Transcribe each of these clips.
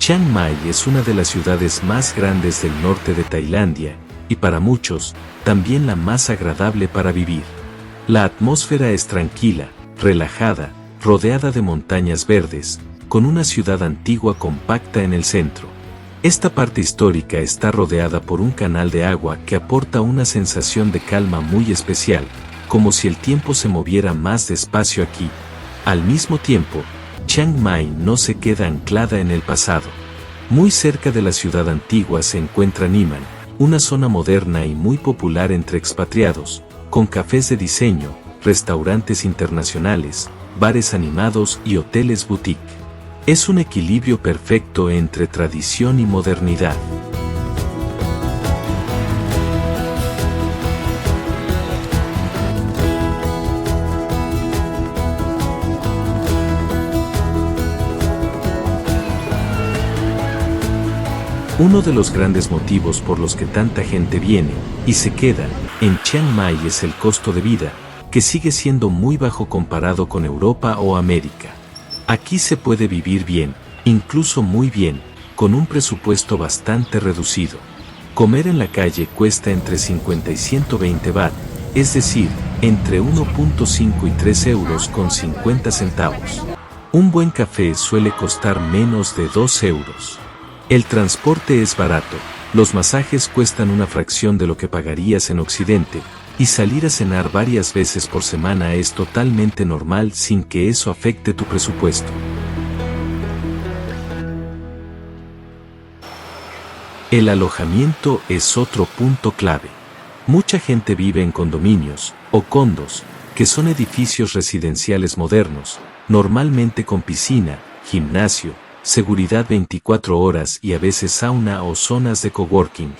Chiang Mai es una de las ciudades más grandes del norte de Tailandia, y para muchos, también la más agradable para vivir. La atmósfera es tranquila, relajada, rodeada de montañas verdes, con una ciudad antigua compacta en el centro. Esta parte histórica está rodeada por un canal de agua que aporta una sensación de calma muy especial, como si el tiempo se moviera más despacio aquí. Al mismo tiempo, Chiang Mai no se queda anclada en el pasado. Muy cerca de la ciudad antigua se encuentra Niman, una zona moderna y muy popular entre expatriados, con cafés de diseño, restaurantes internacionales, bares animados y hoteles boutique. Es un equilibrio perfecto entre tradición y modernidad. Uno de los grandes motivos por los que tanta gente viene y se queda en Chiang Mai es el costo de vida, que sigue siendo muy bajo comparado con Europa o América. Aquí se puede vivir bien, incluso muy bien, con un presupuesto bastante reducido. Comer en la calle cuesta entre 50 y 120 baht, es decir, entre 1.5 y 3 euros con 50 centavos. Un buen café suele costar menos de 2 euros. El transporte es barato, los masajes cuestan una fracción de lo que pagarías en Occidente, y salir a cenar varias veces por semana es totalmente normal sin que eso afecte tu presupuesto. El alojamiento es otro punto clave. Mucha gente vive en condominios, o condos, que son edificios residenciales modernos, normalmente con piscina, gimnasio, seguridad 24 horas y a veces sauna o zonas de coworking.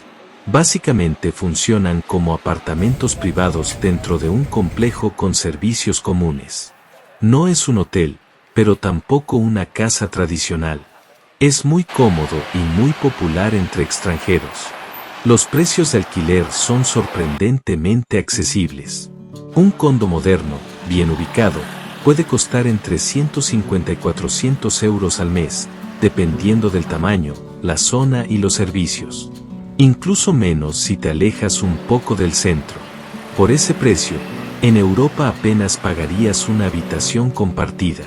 Básicamente funcionan como apartamentos privados dentro de un complejo con servicios comunes. No es un hotel, pero tampoco una casa tradicional. Es muy cómodo y muy popular entre extranjeros. Los precios de alquiler son sorprendentemente accesibles. Un condo moderno, bien ubicado, puede costar entre 150 y 400 euros al mes, dependiendo del tamaño, la zona y los servicios. Incluso menos si te alejas un poco del centro. Por ese precio, en Europa apenas pagarías una habitación compartida.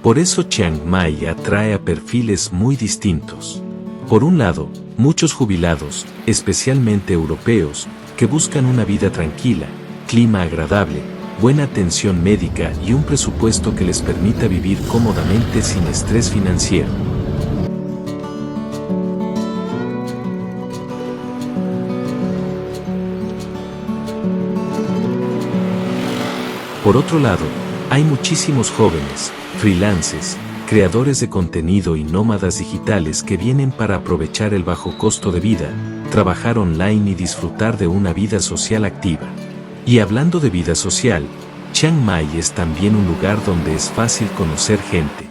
Por eso Chiang Mai atrae a perfiles muy distintos. Por un lado, muchos jubilados, especialmente europeos, que buscan una vida tranquila, clima agradable, buena atención médica y un presupuesto que les permita vivir cómodamente sin estrés financiero. Por otro lado, hay muchísimos jóvenes, freelancers, creadores de contenido y nómadas digitales que vienen para aprovechar el bajo costo de vida, trabajar online y disfrutar de una vida social activa. Y hablando de vida social, Chiang Mai es también un lugar donde es fácil conocer gente.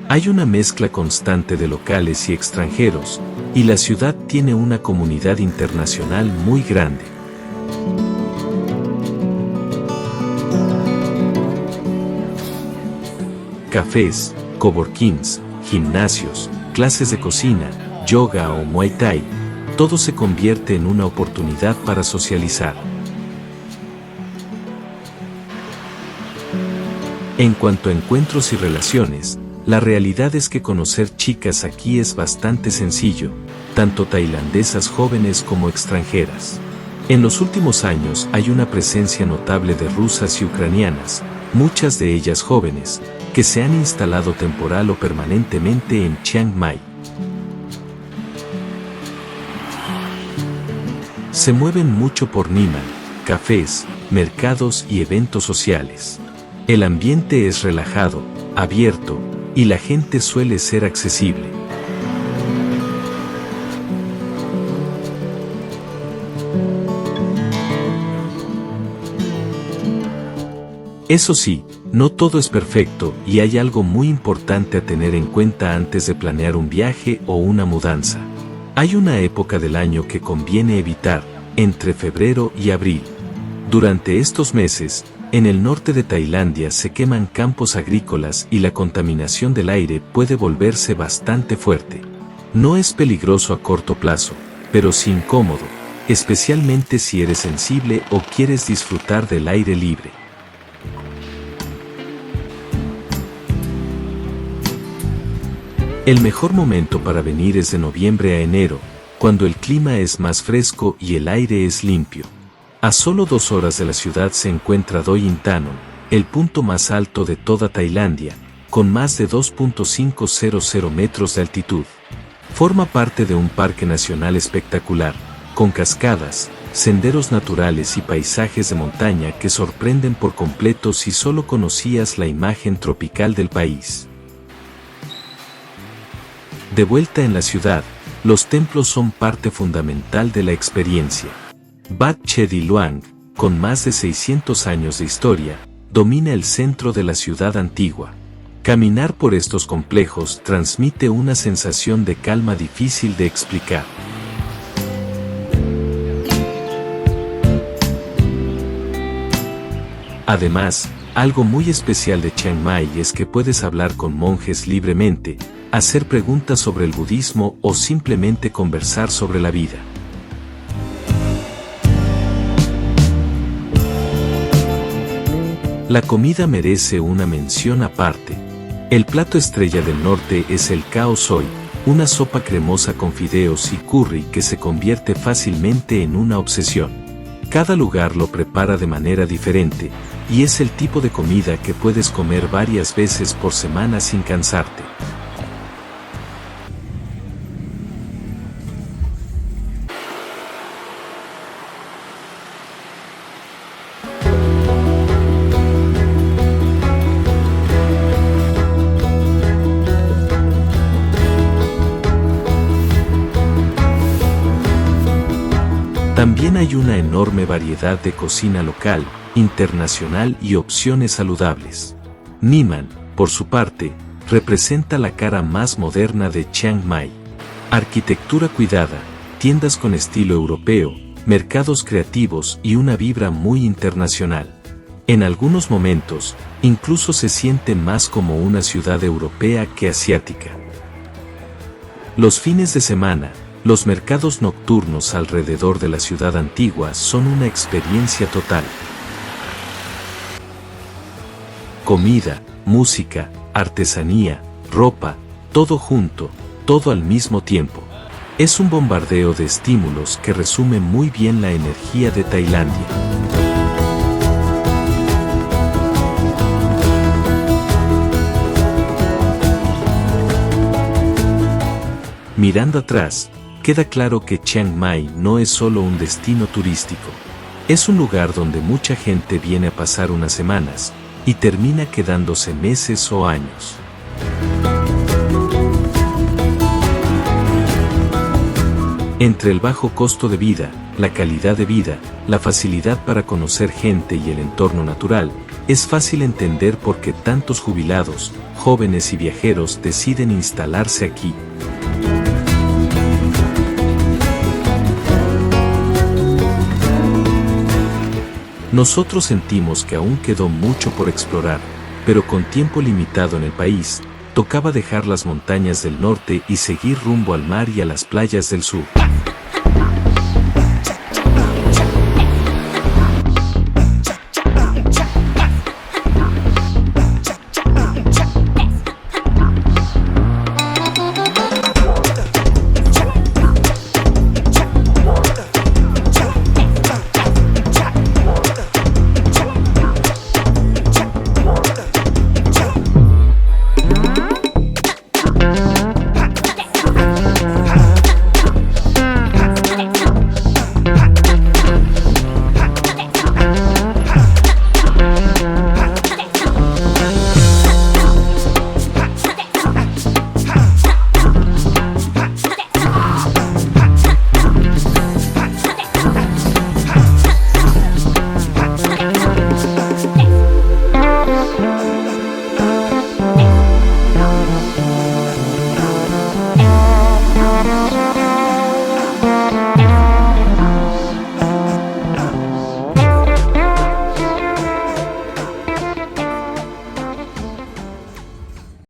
Hay una mezcla constante de locales y extranjeros, y la ciudad tiene una comunidad internacional muy grande. Cafés, coworkings, gimnasios, clases de cocina, yoga o muay thai, todo se convierte en una oportunidad para socializar. En cuanto a encuentros y relaciones, la realidad es que conocer chicas aquí es bastante sencillo, tanto tailandesas jóvenes como extranjeras. En los últimos años hay una presencia notable de rusas y ucranianas, muchas de ellas jóvenes, que se han instalado temporal o permanentemente en Chiang Mai. Se mueven mucho por Niman, cafés, mercados y eventos sociales. El ambiente es relajado, abierto, y la gente suele ser accesible. Eso sí, no todo es perfecto y hay algo muy importante a tener en cuenta antes de planear un viaje o una mudanza. Hay una época del año que conviene evitar, entre febrero y abril. Durante estos meses, en el norte de Tailandia se queman campos agrícolas y la contaminación del aire puede volverse bastante fuerte. No es peligroso a corto plazo, pero sí incómodo, especialmente si eres sensible o quieres disfrutar del aire libre. El mejor momento para venir es de noviembre a enero, cuando el clima es más fresco y el aire es limpio. A solo 2 horas de la ciudad se encuentra Doi Inthanon, el punto más alto de toda Tailandia, con más de 2.500 metros de altitud. Forma parte de un parque nacional espectacular, con cascadas, senderos naturales y paisajes de montaña que sorprenden por completo si solo conocías la imagen tropical del país. De vuelta en la ciudad, los templos son parte fundamental de la experiencia. Wat Chedi Luang, con más de 600 años de historia, domina el centro de la ciudad antigua. Caminar por estos complejos transmite una sensación de calma difícil de explicar. Además, algo muy especial de Chiang Mai es que puedes hablar con monjes libremente, hacer preguntas sobre el budismo o simplemente conversar sobre la vida. La comida merece una mención aparte. El plato estrella del norte es el khao soi, una sopa cremosa con fideos y curry que se convierte fácilmente en una obsesión. Cada lugar lo prepara de manera diferente, y es el tipo de comida que puedes comer varias veces por semana sin cansarte. También hay una enorme variedad de cocina local, internacional y opciones saludables. Niman, por su parte, representa la cara más moderna de Chiang Mai. Arquitectura cuidada, tiendas con estilo europeo, mercados creativos y una vibra muy internacional. En algunos momentos, incluso se siente más como una ciudad europea que asiática. Los fines de semana, los mercados nocturnos alrededor de la ciudad antigua son una experiencia total. Comida, música, artesanía, ropa, todo junto, todo al mismo tiempo. Es un bombardeo de estímulos que resume muy bien la energía de Tailandia. Mirando atrás, queda claro que Chiang Mai no es solo un destino turístico. Es un lugar donde mucha gente viene a pasar unas semanas y termina quedándose meses o años. Entre el bajo costo de vida, la calidad de vida, la facilidad para conocer gente y el entorno natural, es fácil entender por qué tantos jubilados, jóvenes y viajeros deciden instalarse aquí. Nosotros sentimos que aún quedó mucho por explorar, pero con tiempo limitado en el país, tocaba dejar las montañas del norte y seguir rumbo al mar y a las playas del sur.